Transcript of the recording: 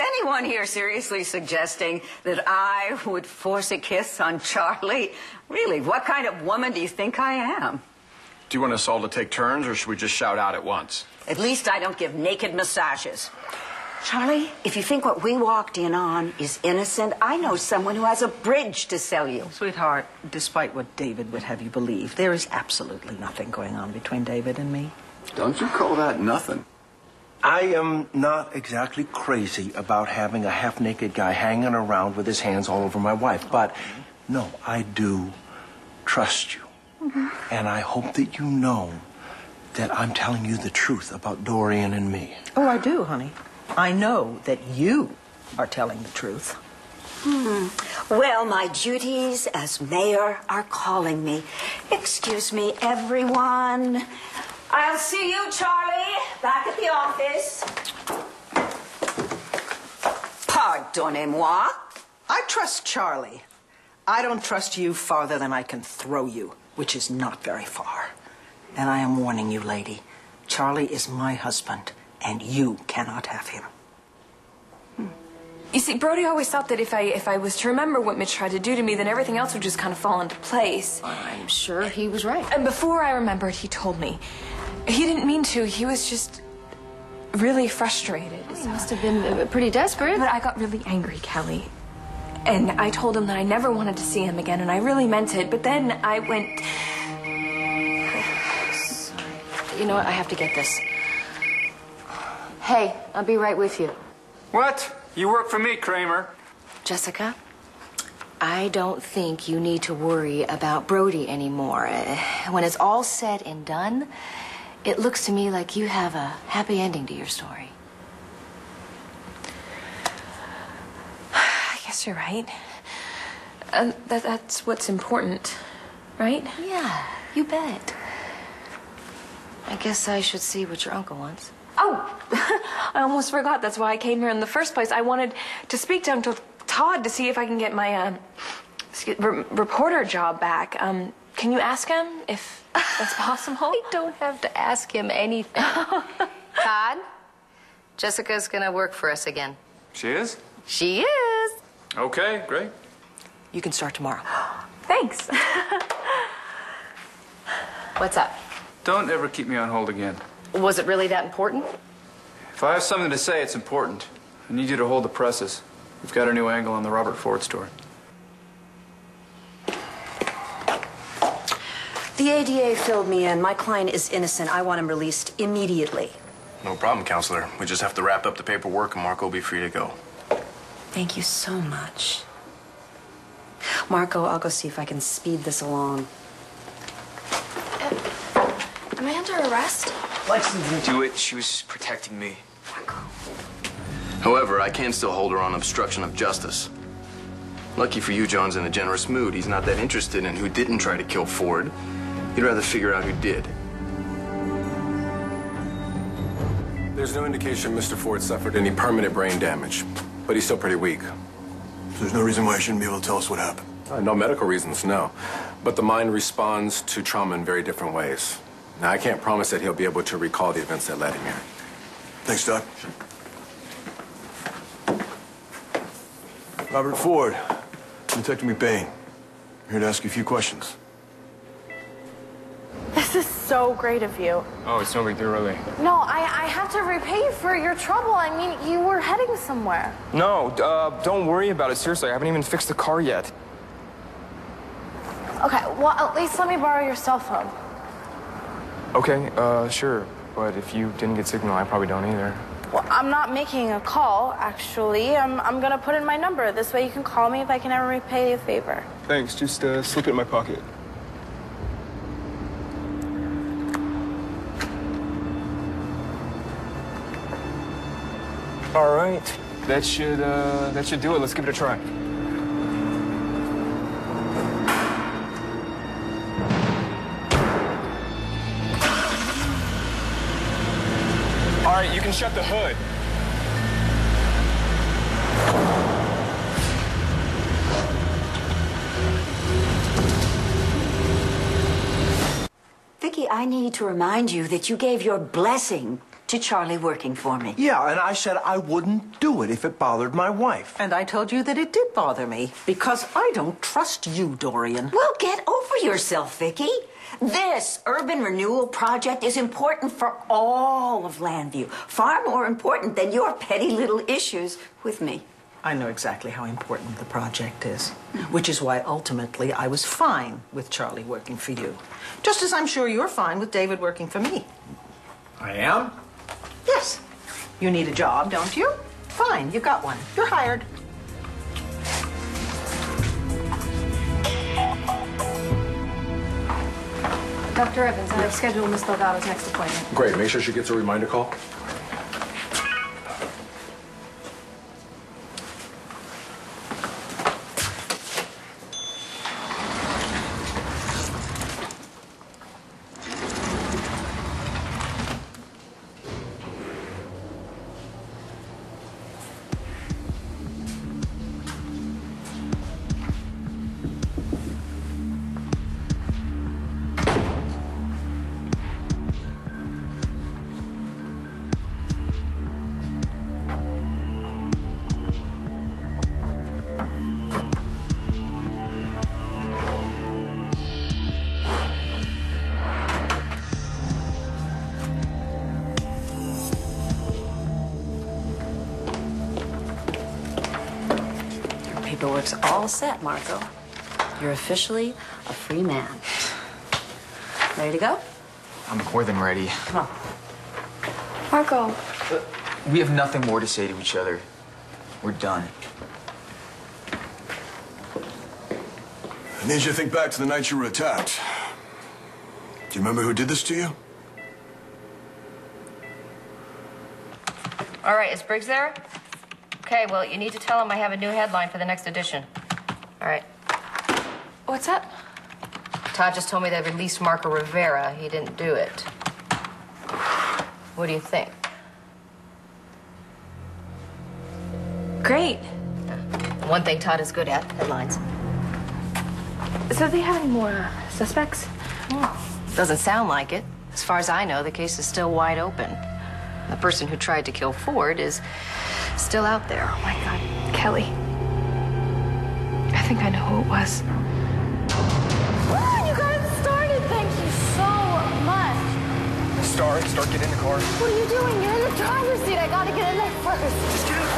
anyone here seriously suggesting that I would force a kiss on Charlie? Really, what kind of woman do you think I am? Do you want us all to take turns, or should we just shout out at once? At least I don't give naked massages. Charlie, if you think what we walked in on is innocent, I know someone who has a bridge to sell you. Sweetheart, despite what David would have you believe, there is absolutely nothing going on between David and me. Don't you call that nothing? I am not exactly crazy about having a half-naked guy hanging around with his hands all over my wife, but no, I do trust you. And I hope that you know that I'm telling you the truth about Dorian and me. Oh, I do, honey. I know that you are telling the truth. Well, my duties as mayor are calling me. Excuse me, everyone. I'll see you, Charlie, back at the office. Pardonnez-moi. I trust Charlie. I don't trust you farther than I can throw you, which is not very far. And I am warning you, lady, Charlie is my husband, and you cannot have him. You see, Brody always thought that if I was to remember what Mitch tried to do to me, then everything else would just kind of fall into place. I'm sure he was right. And before I remembered, he told me. He didn't mean to. He was just really frustrated. He must have been pretty desperate. But I got really angry, Kelly. And I told him that I never wanted to see him again, and I really meant it. But then I went... Sorry. You know what? I have to get this. Hey, I'll be right with you. What? You work for me, Kramer. Jessica, I don't think you need to worry about Brody anymore. When it's all said and done, it looks to me like you have a happy ending to your story. I guess you're right. That's what's important, right? Yeah, you bet. I guess I should see what your uncle wants. Oh, I almost forgot. That's why I came here in the first place. I wanted to speak to Todd to see if I can get my reporter job back. Can you ask him if that's possible? I don't have to ask him anything. Todd, Jessica's gonna work for us again. She is? She is. Okay, great. You can start tomorrow. Thanks. What's up? Don't ever keep me on hold again. Was it really that important? If I have something to say, it's important. I need you to hold the presses. We've got a new angle on the Robert Ford story. The ADA filled me in. My client is innocent. I want him released immediately. No problem, Counselor. We just have to wrap up the paperwork and Markko will be free to go. Thank you so much. Markko, I'll go see if I can speed this along. Am I under arrest? Langston didn't do it. She was protecting me. However, I can still hold her on obstruction of justice. Lucky for you, John's in a generous mood. He's not that interested in who didn't try to kill Ford. He'd rather figure out who did. There's no indication Mr. Ford suffered any permanent brain damage, but he's still pretty weak. So there's no reason why he shouldn't be able to tell us what happened? No medical reasons, no. But the mind responds to trauma in very different ways. Now, I can't promise that he'll be able to recall the events that led him here. Thanks, Doc. Robert Ford, Detective McBain. I'm here to ask you a few questions. This is so great of you. Oh, it's no big deal, really. No, I have to repay you for your trouble. I mean, you were heading somewhere. No, don't worry about it. Seriously, I haven't even fixed the car yet. Okay, well, at least let me borrow your cell phone. Okay, sure. But if you didn't get signal, I probably don't either. Well, I'm not making a call, actually. I'm gonna put in my number. This way you can call me if I can ever repay you a favor. Thanks. Just slip it in my pocket. All right. That should do it. Let's give it a try. All right, you can shut the hood. Viki, I need to remind you that you gave your blessing to Charlie working for me. Yeah, and I said I wouldn't do it if it bothered my wife. And I told you that it did bother me because I don't trust you, Dorian. Well, get over yourself, Viki. This urban renewal project is important for all of Landview. Far more important than your petty little issues with me. I know exactly how important the project is, which is why ultimately I was fine with Charlie working for you. Just as I'm sure you're fine with David working for me. I am? Yes. You need a job, don't you? Fine, you got one. You're hired. Dr. Evans, I've scheduled Miss Delgado's next appointment. Great. Make sure she gets a reminder call. Paperwork's all set, Markko. You're officially a free man. Ready to go? I'm more than ready. Come on. Markko. We have nothing more to say to each other. We're done. I need you to think back to the night you were attacked. Do you remember who did this to you? All right, is Briggs there? Okay, well, you need to tell him I have a new headline for the next edition. All right. What's up? Todd just told me they released Marco Rivera. He didn't do it. What do you think? Great. One thing Todd is good at, headlines. So do they have any more suspects? Doesn't sound like it. As far as I know, the case is still wide open. The person who tried to kill Ford is still out there. Oh, my God. Kelly. I think I know who it was. You got it started. Thank you so much. Starr, get in the car. What are you doing? You're in the driver's seat. I gotta get in there first. Just get in the